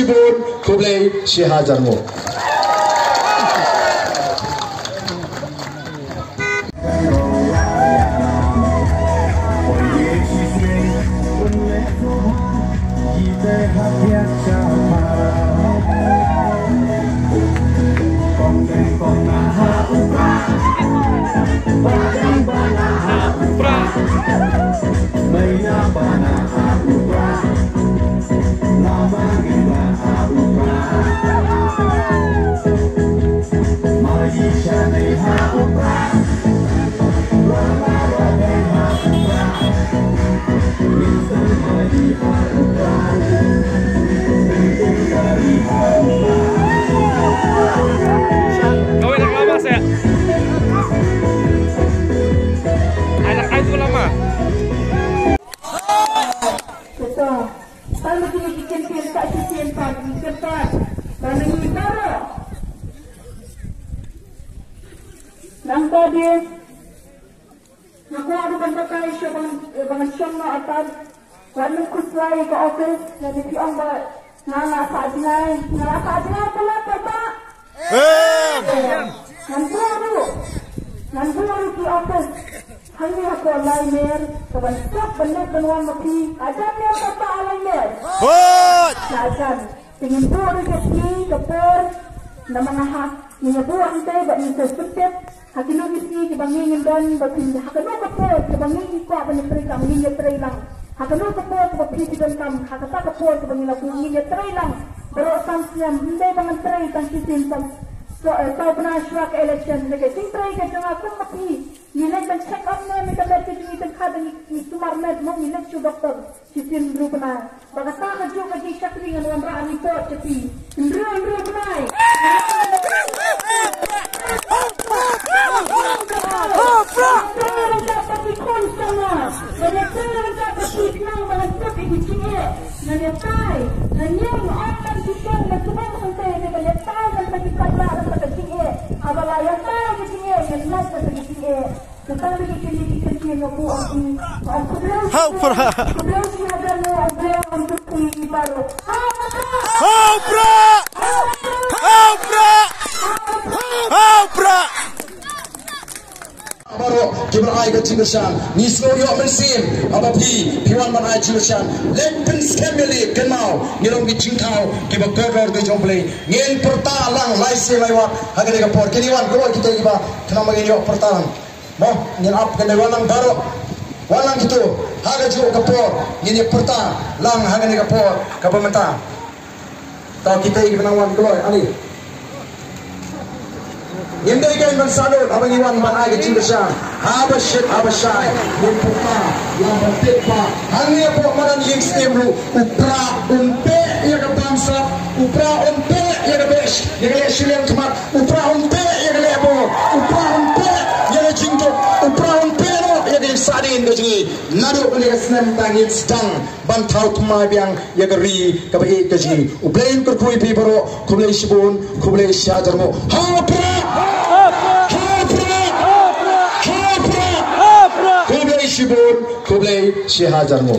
Shibun Kublai Shihajarmu. Nangka dia, aku ada bentukkan isu bangan syamna atas, lalu kuslai ke office, jadi tiang buat nana sajnai kenapa tak? Nanti ke office, hanya aku alai mer, kebanyakan benar benuan mati, ada mer apa alai mer? Jangan, dengan buat rezeki kepor, nama ngah, dengan buat ente, bagi sesuatu. Hakino misi kebangin dan berpindah. Hakino kapal kebangin kuat penyetri lang, menyetri lang. Hakino kapal berpindah dan kam. Hakata kapal kebangin laku menyetri lang. Berosan siam, hindi bangantri tang sisim tam. So, tahu pernah syuak election. Lagi sintri ke jangan aku mati. Nilai dan check up ni, mereka berarti ni tengkar dan ni sumar med mau nilai cu doktor. Sisim dulu pernah. Bagata kerja kerja syakri dengan orang ni pot cepi. Dulu pernah. Baru kita ai ke Cilesan, ni slow yo mensin, apa piwan man ai Cilesan, lepin skemeli kenau, ni long dicingkau, kita cover ke jomplay, ngin pertalang laisi lewat, haga dega por, kini wan kalau kita iba, kenapa ngin yo pertalang, moh ngin up kena walang baru, walang itu, haga jo ke por, ngin pertalang haga dega por, kapamenta, tahu kita iba nawan kalau ali. Hindi kayo mansalot, abang iwan man ay kecil besar. Habashit, habashay, lumpuka, lambatit pa. Hanya po manan yung stemru, upra, unpe, iya ka bangsa, upra, unpe, iya ka besh, iya ka lesilem tumat, upra, unpe, iya ka lebo, upra, unpe, iya ka jingtok, upra, unpe, no, iya ka sadin ka jingi. Nado ka liya snem tangin sedang, bantau tumay biyang, iya ka ri, kabaik ka jingi. Ublayin kurkuy pibaro, kublay Shibun, kublay Shihajarmu. Hapra! Kublai Shibun, Kublai Shihajarmu.